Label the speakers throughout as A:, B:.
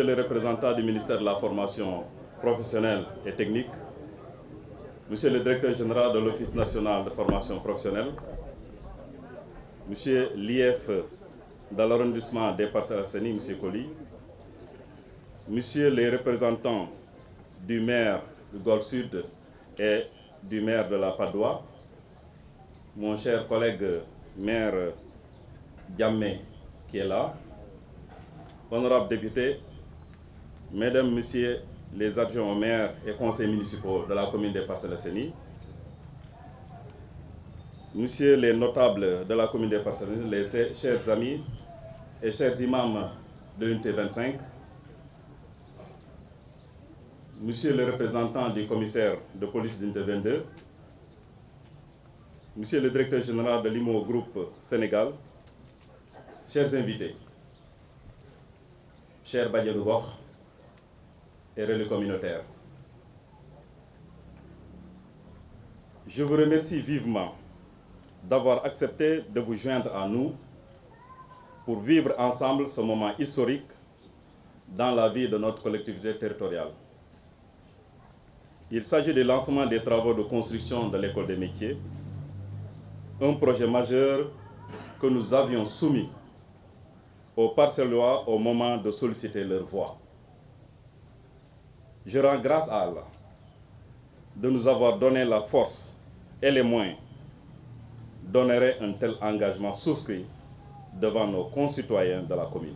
A: les représentants du ministère de la Formation professionnelle et technique, Monsieur le directeur général de l'Office national de formation professionnelle, Monsieur l'IF dans l'arrondissement des Parcelles Assainies, Monsieur Colly, Monsieur les représentants du maire du Golfe Sud et du maire de la Padoue, mon cher collègue maire Diamé qui est là, honorables députés, mesdames, messieurs les adjoints au maire et conseils municipaux de la commune des Parcelles Assainies, messieurs les notables de la commune des Parcelles Assainies, les chers amis et chers imams de l'unité 25, monsieur le représentant du commissaire de police de l'unité 22, monsieur le directeur général de l'IMO Groupe Sénégal, chers invités, chers Badiadou Gox et relais communautaires, je vous remercie vivement d'avoir accepté de vous joindre à nous pour vivre ensemble ce moment historique dans la vie de notre collectivité territoriale. Il s'agit du lancement des travaux de construction de l'école des métiers, un projet majeur que nous avions soumis aux Parcellois au moment de solliciter leur voix. Je rends grâce à Allah de nous avoir donné la force et les moyens d'honorer un tel engagement souscrit devant nos concitoyens de la commune.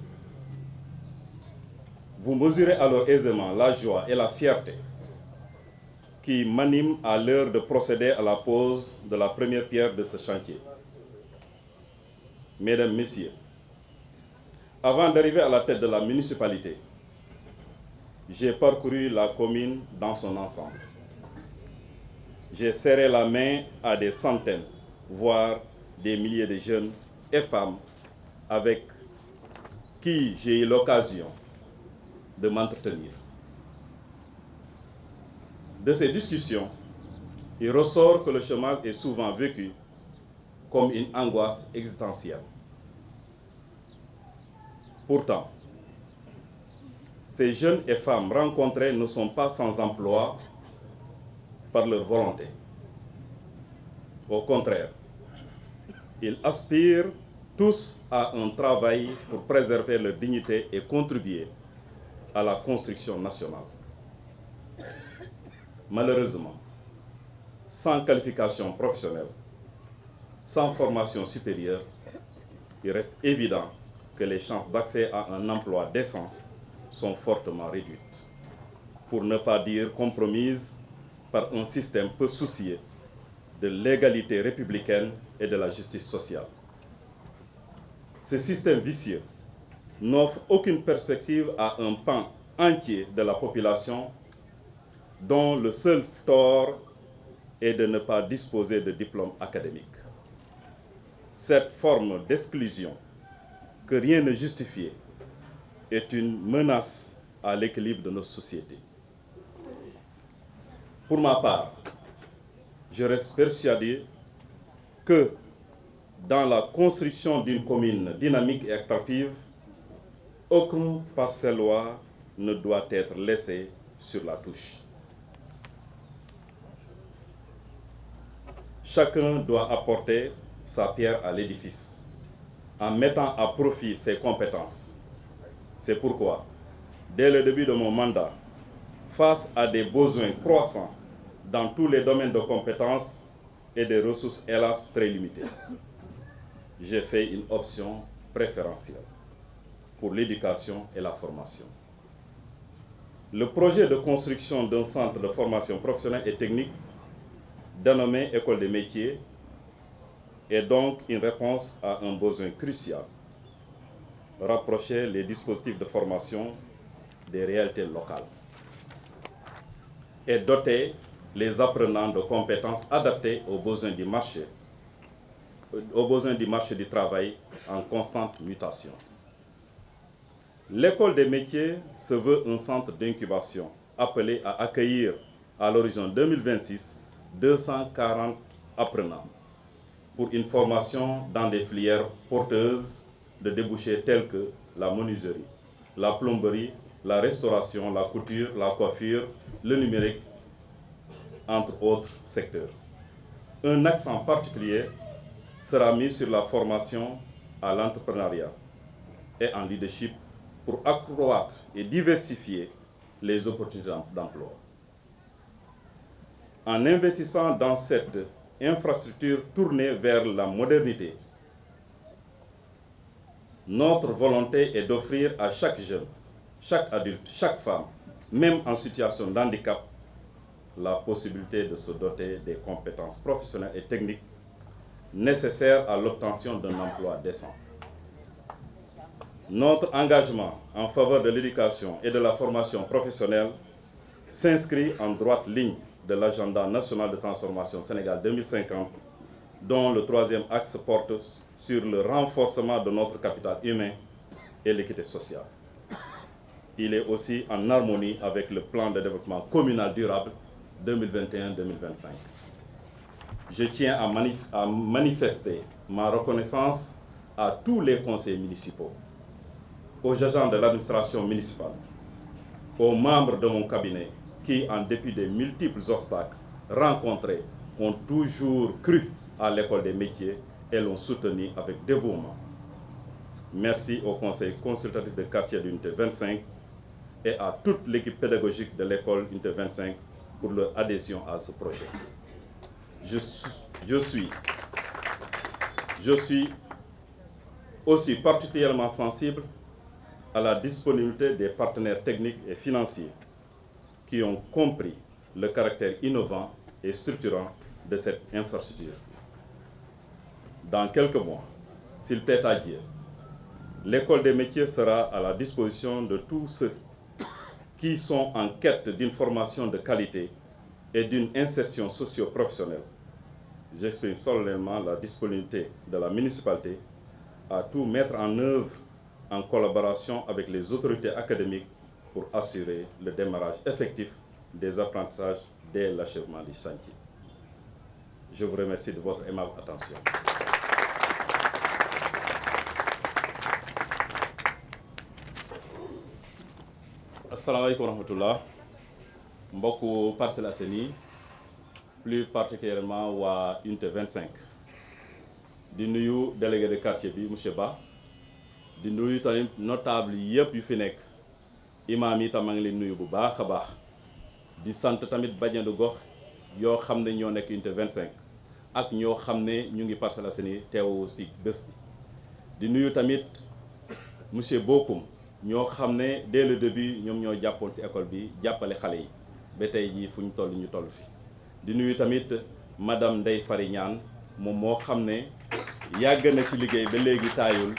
A: Vous mesurez alors aisément la joie et la fierté qui m'animent à l'heure de procéder à la pose de la première pierre de ce chantier. Mesdames, Messieurs, avant d'arriver à la tête de la municipalité, j'ai parcouru la commune dans son ensemble. J'ai serré la main à des centaines, voire des milliers de jeunes et femmes avec qui j'ai eu l'occasion de m'entretenir. De ces discussions, il ressort que le chômage est souvent vécu comme une angoisse existentielle. Pourtant, ces jeunes et femmes rencontrés ne sont pas sans emploi par leur volonté. Au contraire, ils aspirent tous à un travail pour préserver leur dignité et contribuer à la construction nationale. Malheureusement, sans qualification professionnelle, sans formation supérieure, il reste évident que les chances d'accès à un emploi décent sont fortement réduites, pour ne pas dire compromises par un système peu soucieux de l'égalité républicaine et de la justice sociale. Ce système vicieux n'offre aucune perspective à un pan entier de la population dont le seul tort est de ne pas disposer de diplôme académique. Cette forme d'exclusion que rien ne justifie est une menace à l'équilibre de nos sociétés. Pour ma part, je reste persuadé que dans la construction d'une commune dynamique et attractive, aucun Parcellois ne doit être laissé sur la touche. Chacun doit apporter sa pierre à l'édifice en mettant à profit ses compétences. C'est pourquoi, dès le début de mon mandat, face à des besoins croissants dans tous les domaines de compétences et des ressources hélas très limitées, j'ai fait une option préférentielle pour l'éducation et la formation. Le projet de construction d'un centre de formation professionnelle et technique dénommé École des métiers est donc une réponse à un besoin crucial: rapprocher les dispositifs de formation des réalités locales et doter les apprenants de compétences adaptées aux besoins du marché du travail en constante mutation. L'école des métiers se veut un centre d'incubation appelé à accueillir à l'horizon 2026 240 apprenants pour une formation dans des filières porteuses de débouchés tels que la menuiserie, la plomberie, la restauration, la couture, la coiffure, le numérique, entre autres secteurs. Un accent particulier sera mis sur la formation à l'entrepreneuriat et en leadership pour accroître et diversifier les opportunités d'emploi. En investissant dans cette infrastructure tournée vers la modernité, notre volonté est d'offrir à chaque jeune, chaque adulte, chaque femme, même en situation de handicap, la possibilité de se doter des compétences professionnelles et techniques nécessaires à l'obtention d'un emploi décent. Notre engagement en faveur de l'éducation et de la formation professionnelle s'inscrit en droite ligne de l'agenda national de transformation Sénégal 2050, dont le troisième axe porte sur le renforcement de notre capital humain et l'équité sociale. Il est aussi en harmonie avec le plan de développement communal durable 2021-2025. Je tiens à manifester ma reconnaissance à tous les conseillers municipaux, aux agents de l'administration municipale, aux membres de mon cabinet qui, en dépit des multiples obstacles rencontrés, ont toujours cru à l'école des métiers et l'ont soutenu avec dévouement. Merci au conseil consultatif de quartier de l'unité 25 et à toute l'équipe pédagogique de l'école unité 25 pour leur adhésion à ce projet. Je suis aussi particulièrement sensible à la disponibilité des partenaires techniques et financiers qui ont compris le caractère innovant et structurant de cette infrastructure. Dans quelques mois, s'il plaît à Dieu, l'école des métiers sera à la disposition de tous ceux qui sont en quête d'une formation de qualité et d'une insertion socio-professionnelle. J'exprime solennellement la disponibilité de la municipalité à tout mettre en œuvre en collaboration avec les autorités académiques pour assurer le démarrage effectif des apprentissages dès l'achèvement du chantier. Je vous remercie de votre aimable attention. Asalaamaaleykum wa rahmatullah, mbokku Parcelles Assainies, plus particulièrement waa unité 25. di nuyu délégué de quartier bi monsieur Ba, di nuyu tamit notable yëpp yu fi nekk, imam yi tam maa ngi leen nuyu bu baax a baax. di sant tamit bajenu gox yoo xam ne ñoo nekk unité 25 ak ñoo xam ne ñu ngi Parcelles Assainies teew si bés bi. di nuyu tamit monsieur Bokoum ñoo xam ne dès le début ñoom ñoo jàppoon ci école bi jàppale xale yi ba tey jii fu ñu toll fi. di nuyu tamit madame Ndeye Fary Niane moom moo xam ne yàgg na ci liggéey ba léegi taayul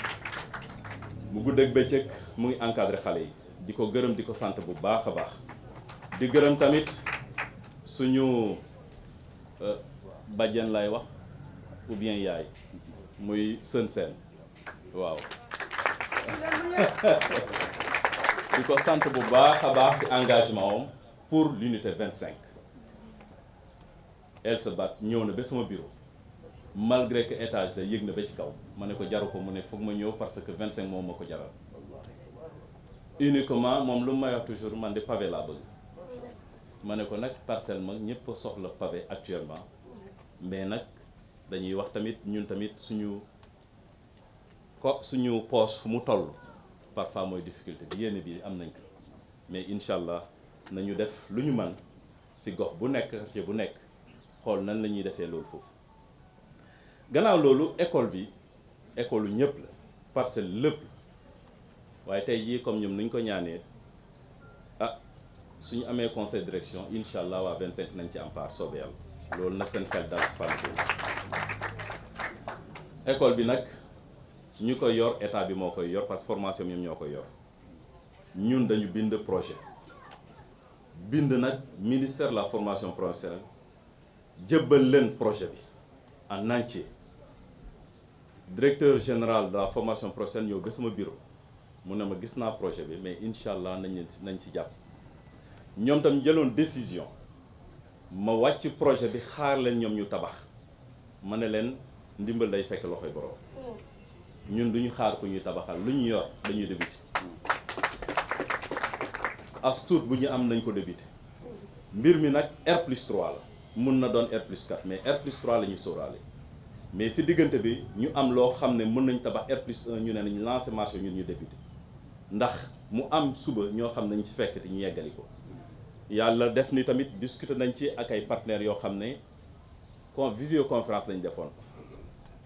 A: mu gudd ak bëccëg mu ngi encadré xale yi di ko gërëm di ko sant bu baax a baax. di gërëm tamit suñu bàjjen lay wax ou bien yaay muy sën seen waaw. di ko sant bu baax a baax ci engagement am pour l'unité 25. elle se bat ñëw na ba sama bureau malgré que étage la yëg na ba ci kaw ma ne ko jaru ko mu ne foog ma ñëw parce que 25 moom ma ko jaral uniquement moom lu may wax toujours man de pavé laa bëgg. ma ne ko nag parcelle mag ñëpp soxla pavé actuellement mais nag dañuy wax tamit ñun tamit suñu poche fu mu toll parfois mooy difficulté bi yéen bi am nañ ko mais incha allah nañu def lu ñu mën ci gox bu nekk quartier bu nekk xool nan la ñuy defee loolu foofu. gannaaw loolu école bi école lu ñëpp la parcelle lépp waaye tey jii comme ñoom nuñ ko ñaanee suñu amee conseil de direction incha allah waa 25 nañ ci am part soobee yàlla loolu na seen xel dal si fànn école bi nag ñu koy yor état bi moo koy yor parce que formation ñoom ñoo koy yor ñun dañu bind projet bind nag ministère de la formation professionnelle jëbbal leen projet bi en entier directeur général de la formation professionnelle ñëw ba sama bureau mu ne ma gis naa projet bi mais incha allah nañ si jàpp. ñoom tam jëloon décision ma wàcc projet bi xaar leen ñoom ñu tabax ma ne leen ndimbal day fekk loxoy borom ñun duñu xaar ku ñuy tabaxal lu ñu yor dañuy débuté as tuut bu ñu am nañ ko débuté mbir mi nag R+3 la mun na doon R+4 mais R+3 la ñuy sóoraale mais si diggante bi ñu am loo xam ne mën nañ tabax R+1 ñu ne nañ lancé marché ñun ñu débuté ndax mu am suba ñoo xam ne nañ ci fekk te ñu yeggali ko yàlla def ni tamit discuter nañ ci ak ay partenaires yoo xam ne visioconférence lañ defoon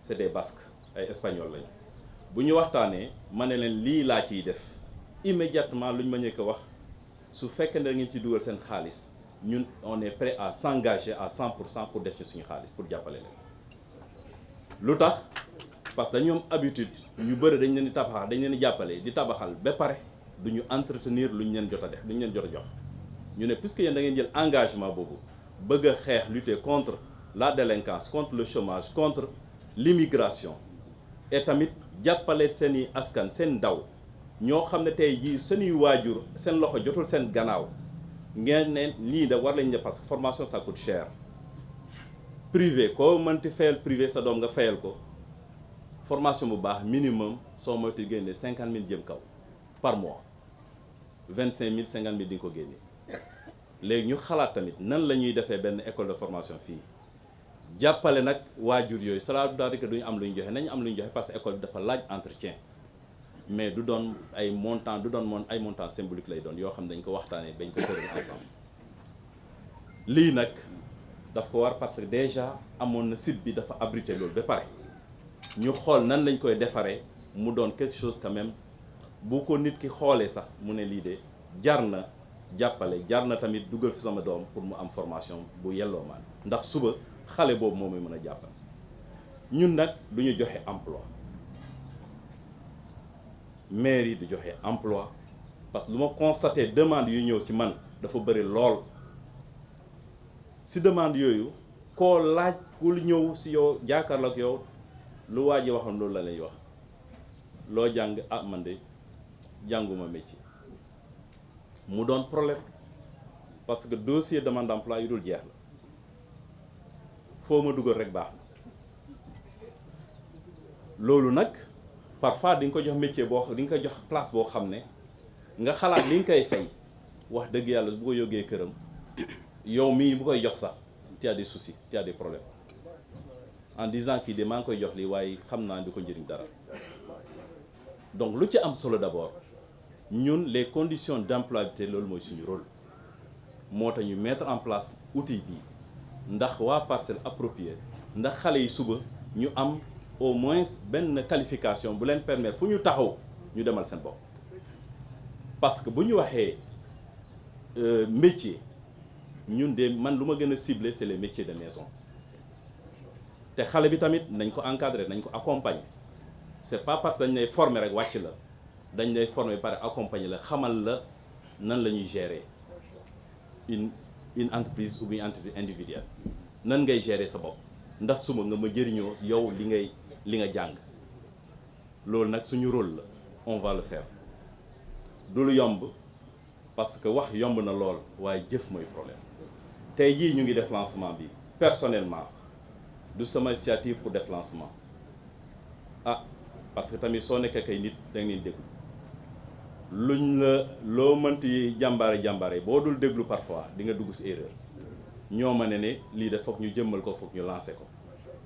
A: c'est des basques ay espagnols lañ bu ñu waxtaanee ma ne leen lii laa ciy def immédiatement lu ñu ma ñëkk a wax su fekkee ne da ngeen ci dugal seen xaalis ñun on est prêt à s'engager à 100% pour def ci suñu xaalis pour jàppale leen lu tax parce que dañu am habitude ñu bëri dañ leen di tabaxal dañ leen di jàppale di tabaxal ba pare du ñu entretenir lu ñu leen jot a def lu ñu leen jot a jox ñu ne puisque yéen da ngeen jël engagement boobu bëgg a xeex lutter contre la délinquance contre le chômage contre l'immigration et tamit jàppale seeni askan seen ndaw ñoo xam ne tey jii seeni waajur seen loxo jotul seen gannaaw ngeen ne lii da war lañ ne parce que formation ça coûte cher privé koo mënti fayal privé sa doom nga fayal ko formation bu baax minimum soo moytu génne 50 000 jëm kaw par mois 25 000 50 000 di nga ko génne léegi ñu xalaat tamit nan la ñuy defee benn école de formation fii jàppale nag waajur yooyu cela veut dire que duñu am lu ñu joxe nañu am lu ñu joxe parce que école bi dafa laaj entretien mais du doon ay montant du doon ay montant symbolique lay doon yoo xam ne dañ ko waxtaanee dañ ko tëral ensemble lii nag daf ko war parce que déjà amoon na site bi dafa abrité loolu ba pare ñu xool nan lañ koy defaree mu doon quelque chose quand même bu ko nit ki xoolee sax mu ne lii de jar na jàppale jar na tamit dugal fi sama doom pour mu am formation bu yelloo maan ndax suba xale boobu moom mooy mën a jàppale ñun nag du ñu joxe emploi mairie du joxe emploi parce que lu ma constaté demande yu ñëw ci man dafa bëri lool si demande yooyu koo laaj ku ñëw si yow jàkkaarloo ak yow lu waa ji waxoon loolu la lay wax loo jàng ah man de jànguma métier mu doon problème parce que dossier demande d'emploi yu dul jeex la foo ma dugal rek baax na loolu nag parfois di nga ko jox métier boo di nga ko jox place boo xam ne nga xalaat li nga koy fay wax dëgg yàlla bu ko yóggee këram yow mii bu koy jox sax tu as des soucis tu as des problèmes en disant kii de maa ngi koy jox lii waaye xam naa di ko njëriñ dara donc lu ci am solo d'abord ñun les conditions d'employabilité loolu mooy suñu rôle moo tax ñu mettre en place outil bi ndax waa parcelle appropriée ndax xale yi suba ñu am au moins benn qualification bu leen permettre fu ñu taxaw ñu demal seen bopp parce que bu ñu waxee métier ñun de man lu ma gën a ciblé c'est les métiers de maison te xale bi tamit nañ ko encadrer nañ ko accompagner c'est pas parce que dañ lay former rek wàcc la dañ lay former pare accompagner la xamal la nan la ñuy gérer une entreprise ou bien entreprise individuelle nan ngay gérer sa bopp ndax suba nga ma jëriñoo yow li nga jàng loolu nag suñu rôle la on va le faire du lu yomb parce que wax yomb na lool waaye jëf mooy problème tey jii ñu ngi def lancement bi personnellement du sama initiative pour def lancement ah parce que tamit soo nekkee kay nit da ngeen déglu luñ la loo mënti jàmbaare boo dul déglu parfois di nga dugg ci erreur ñoo ma ne lii de foog ñu jëmmal ko foog ñu lancer ko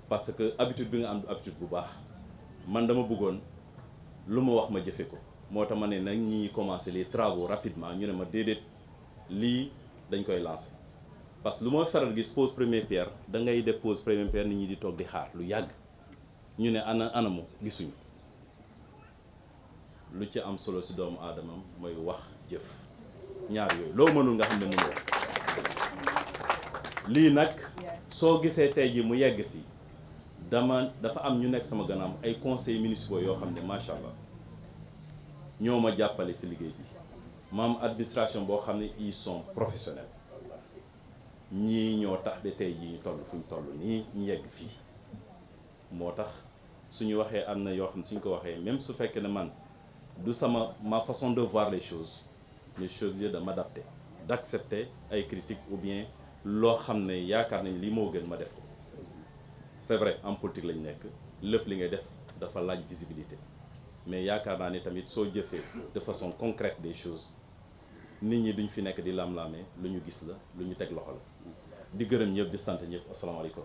A: parce que habitude bi nga am du habitude bu baax man dama bëggoon lu ma wax ma jëfe ko moo tax ma ne nag ñi commencer les travaux rapidement ñu ne ma déedéet lii dañ koy lancer parce que lu ma faral gis pose première pierre da ngay def pose première pierre nit ñi di toog di xaar lu yàgg ñu ne anamu gisuñu lu ci am solo ci doomu aadama mooy wax jëf ñaar yooyu loo mënul nga xam ne mënoo lii nag soo gisee tey ji mu yegg fii dafa am ñu nekk sama gannaaw ay conseils municipaux yoo xam ne macha allah ñoo ma jàppale ci liggéey bi maam administration boo xam ne ils sont professionnels ñii ñoo tax ba tey jii ñu toll fu ñu toll nii ñu yegg fii moo tax suñu waxee am na yoo xam ne suñ ko waxee même su fekkee ne man du ma façon de voir les choses je suis obligé de m'adapter d'accepter ay critiques ou bien loo xam ne yaakaar nañ li moo gën ma def ko c'est vrai en politique lañ nekk lépp li ngay def dafa laaj visibilité mais yaakaar naa ne tamit soo jëfee de façon concrète des choses nit ñi duñ fi nekk di lam-laamee lu ñu gis la lu ñu teg loxo la di gërëm ñëpp di sant ñëpp asalaamaaleykum.